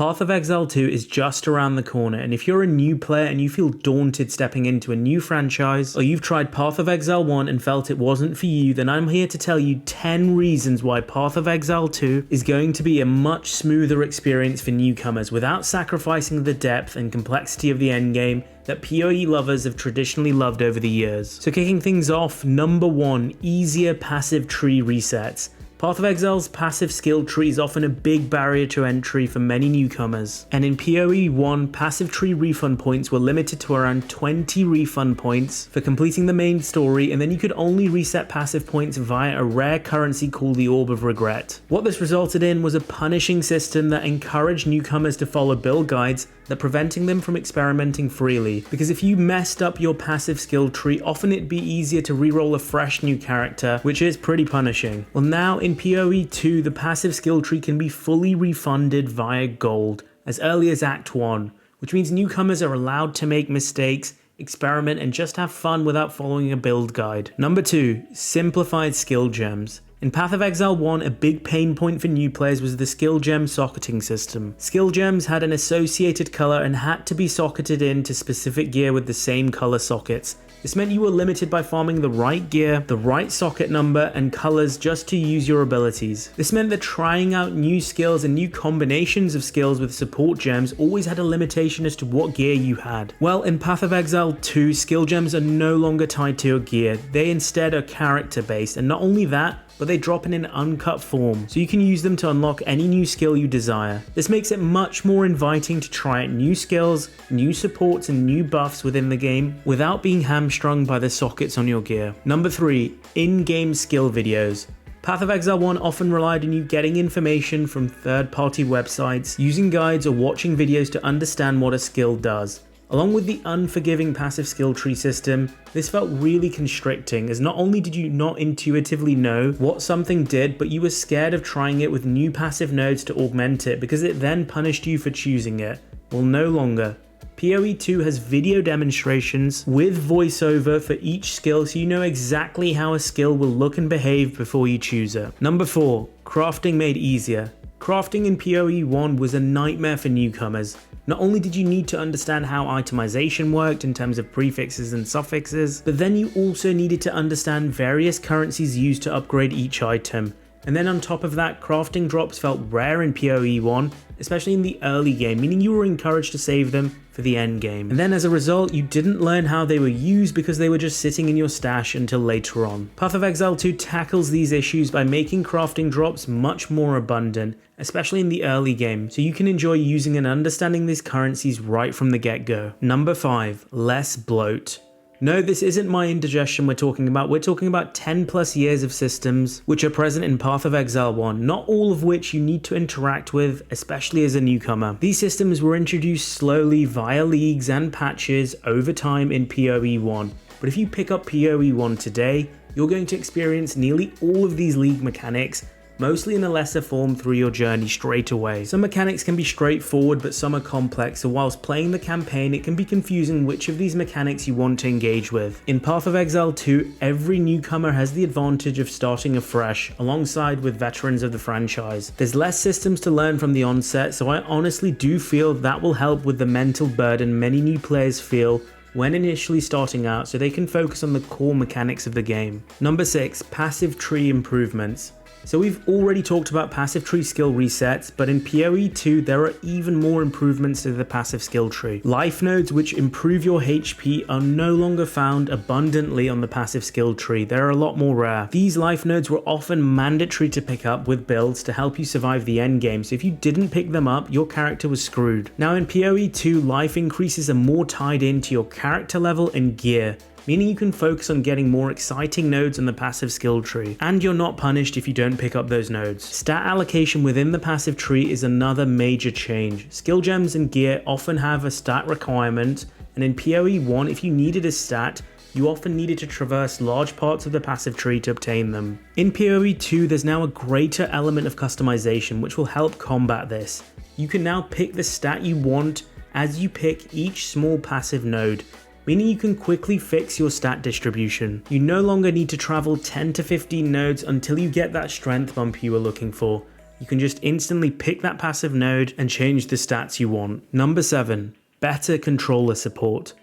Path of Exile 2 is just around the corner, and if you're a new player and you feel daunted stepping into a new franchise, or you've tried Path of Exile 1 and felt it wasn't for you, then I'm here to tell you 10 reasons why Path of Exile 2 is going to be a much smoother experience for newcomers without sacrificing the depth and complexity of the endgame that PoE lovers have traditionally loved over the years. So kicking things off, number 1, easier passive tree resets. Path of Exile's passive skill tree is often a big barrier to entry for many newcomers, and in PoE 1, passive tree refund points were limited to around 20 refund points for completing the main story, and then you could only reset passive points via a rare currency called the Orb of Regret. What this resulted in was a punishing system that encouraged newcomers to follow build guides that preventing them from experimenting freely, because if you messed up your passive skill tree, often it'd be easier to reroll a fresh new character, which is pretty punishing. Well, now in PoE 2, the passive skill tree can be fully refunded via gold as early as Act 1, which means newcomers are allowed to make mistakes, experiment, and just have fun without following a build guide. Number 2, simplified skill gems. In Path of Exile 1, a big pain point for new players was the skill gem socketing system. Skill gems had an associated color and had to be socketed into specific gear with the same color sockets. This meant you were limited by farming the right gear, the right socket number, and colors just to use your abilities. This meant that trying out new skills and new combinations of skills with support gems always had a limitation as to what gear you had. Well, in Path of Exile 2, skill gems are no longer tied to your gear. They instead are character based, and not only that, but they drop in an uncut form, so you can use them to unlock any new skill you desire. This makes it much more inviting to try out new skills, new supports, and new buffs within the game without being hamstrung by the sockets on your gear. Number 3, in-game skill videos. Path of Exile 1 often relied on you getting information from third-party websites, using guides or watching videos to understand what a skill does. Along with the unforgiving passive skill tree system, this felt really constricting, as not only did you not intuitively know what something did, but you were scared of trying it with new passive nodes to augment it because it then punished you for choosing it. Well, no longer. PoE 2 has video demonstrations with voiceover for each skill, so you know exactly how a skill will look and behave before you choose it. Number 4, crafting made easier. Crafting in PoE 1 was a nightmare for newcomers. Not only did you need to understand how itemization worked in terms of prefixes and suffixes, but then you also needed to understand various currencies used to upgrade each item. And then on top of that, crafting drops felt rare in PoE 1, especially in the early game, meaning you were encouraged to save them for the end game. And then as a result, you didn't learn how they were used because they were just sitting in your stash until later on. Path of Exile 2 tackles these issues by making crafting drops much more abundant, especially in the early game, so you can enjoy using and understanding these currencies right from the get-go. Number 5, less bloat. No, this isn't my indigestion we're talking about 10 plus years of systems which are present in Path of Exile 1, not all of which you need to interact with, especially as a newcomer. These systems were introduced slowly via leagues and patches over time in PoE 1, but if you pick up PoE 1 today, you're going to experience nearly all of these league mechanics, mostly in a lesser form through your journey straight away. Some mechanics can be straightforward, but some are complex, so whilst playing the campaign, it can be confusing which of these mechanics you want to engage with. In Path of Exile 2, every newcomer has the advantage of starting afresh, alongside with veterans of the franchise. There's less systems to learn from the onset, so I honestly do feel that will help with the mental burden many new players feel when initially starting out, so they can focus on the core mechanics of the game. Number 6, passive tree improvements. So we've already talked about passive tree skill resets, but in PoE 2 there are even more improvements to the passive skill tree. Life nodes which improve your HP are no longer found abundantly on the passive skill tree, they're a lot more rare. These life nodes were often mandatory to pick up with builds to help you survive the endgame, so if you didn't pick them up, your character was screwed. Now in PoE 2, life increases are more tied into your character level and gear, meaning you can focus on getting more exciting nodes on the passive skill tree, and you're not punished if you don't pick up those nodes. Stat allocation within the passive tree is another major change. Skill gems and gear often have a stat requirement, and in PoE 1, if you needed a stat, you often needed to traverse large parts of the passive tree to obtain them. In PoE 2, there's now a greater element of customization which will help combat this. You can now pick the stat you want as you pick each small passive node, meaning you can quickly fix your stat distribution. You no longer need to travel 10 to 15 nodes until you get that strength bump you were looking for. You can just instantly pick that passive node and change the stats you want. Number 7. Better controller support.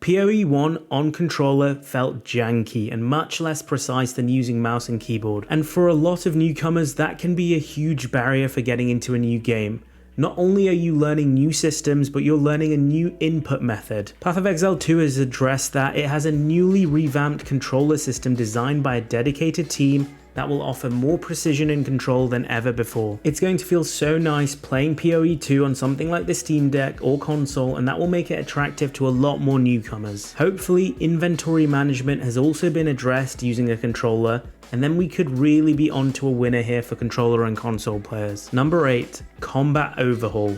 PoE 1 on controller felt janky and much less precise than using mouse and keyboard, and for a lot of newcomers that can be a huge barrier for getting into a new game. Not only are you learning new systems, but you're learning a new input method. Path of Exile 2 has addressed that. It has a newly revamped controller system designed by a dedicated team that will offer more precision and control than ever before. It's going to feel so nice playing PoE 2 on something like the Steam Deck or console, and that will make it attractive to a lot more newcomers. Hopefully, inventory management has also been addressed using a controller, and then we could really be onto a winner here for controller and console players. Number 8. Combat overhaul.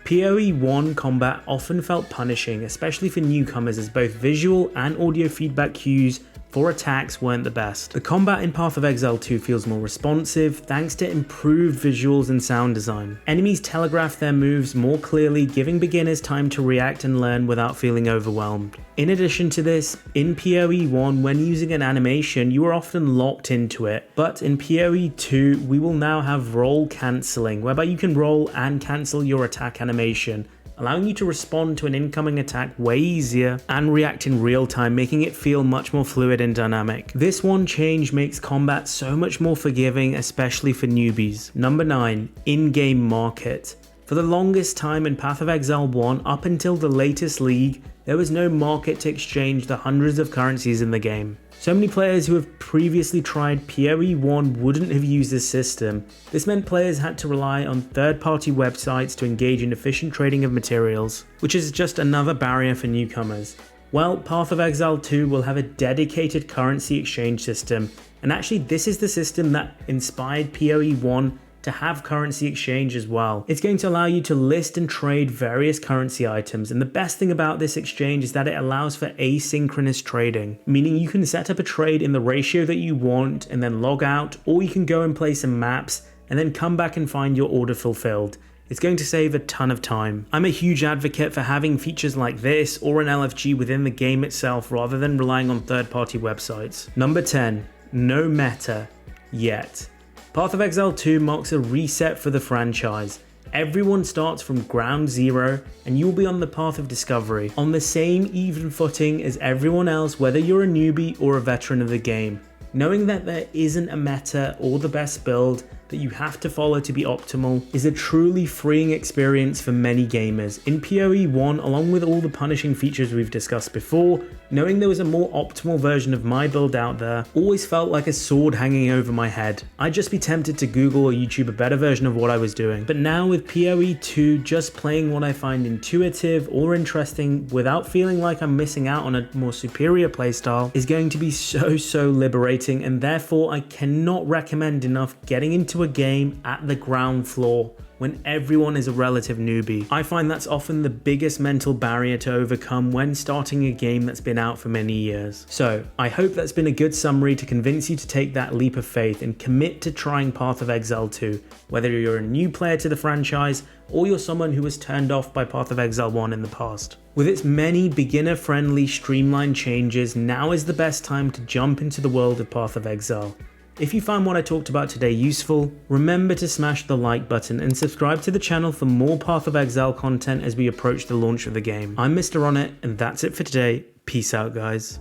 PoE 1 combat often felt punishing, especially for newcomers, as both visual and audio feedback cues for attacks weren't the best. The combat in Path of Exile 2 feels more responsive thanks to improved visuals and sound design. Enemies telegraph their moves more clearly, giving beginners time to react and learn without feeling overwhelmed. In addition to this, in PoE 1, when using an animation, you are often locked into it, but in PoE 2, we will now have roll cancelling, whereby you can roll and cancel your attack animation, allowing you to respond to an incoming attack way easier and react in real time, making it feel much more fluid and dynamic. This one change makes combat so much more forgiving, especially for newbies. Number 9. In-game market. For the longest time in Path of Exile 1, up until the latest league, there was no market to exchange the hundreds of currencies in the game. So many players who have previously tried PoE 1 wouldn't have used this system. This meant players had to rely on third-party websites to engage in efficient trading of materials, which is just another barrier for newcomers. Well, Path of Exile 2 will have a dedicated currency exchange system, and actually this is the system that inspired PoE 1 to have currency exchange as well. It's going to allow you to list and trade various currency items, and the best thing about this exchange is that it allows for asynchronous trading, meaning you can set up a trade in the ratio that you want and then log out, or you can go and play some maps and then come back and find your order fulfilled. It's going to save a ton of time. I'm a huge advocate for having features like this or an LFG within the game itself rather than relying on third-party websites. Number 10. No meta yet. Path of Exile 2 marks a reset for the franchise. Everyone starts from ground zero and you'll be on the path of discovery, on the same even footing as everyone else, whether you're a newbie or a veteran of the game. Knowing that there isn't a meta or the best build that you have to follow to be optimal is a truly freeing experience for many gamers. In PoE 1, along with all the punishing features we've discussed before, knowing there was a more optimal version of my build out there always felt like a sword hanging over my head. I'd just be tempted to Google or YouTube a better version of what I was doing. But now with PoE 2, just playing what I find intuitive or interesting without feeling like I'm missing out on a more superior playstyle is going to be so liberating, and therefore I cannot recommend enough getting into a game at the ground floor when everyone is a relative newbie. I find that's often the biggest mental barrier to overcome when starting a game that's been out for many years. So I hope that's been a good summary to convince you to take that leap of faith and commit to trying Path of Exile 2, whether you're a new player to the franchise or you're someone who was turned off by Path of Exile 1 in the past. With its many beginner-friendly streamlined changes, now is the best time to jump into the world of Path of Exile. If you found what I talked about today useful, remember to smash the like button and subscribe to the channel for more Path of Exile content as we approach the launch of the game. I'm Mr. On It, and that's it for today. Peace out, guys.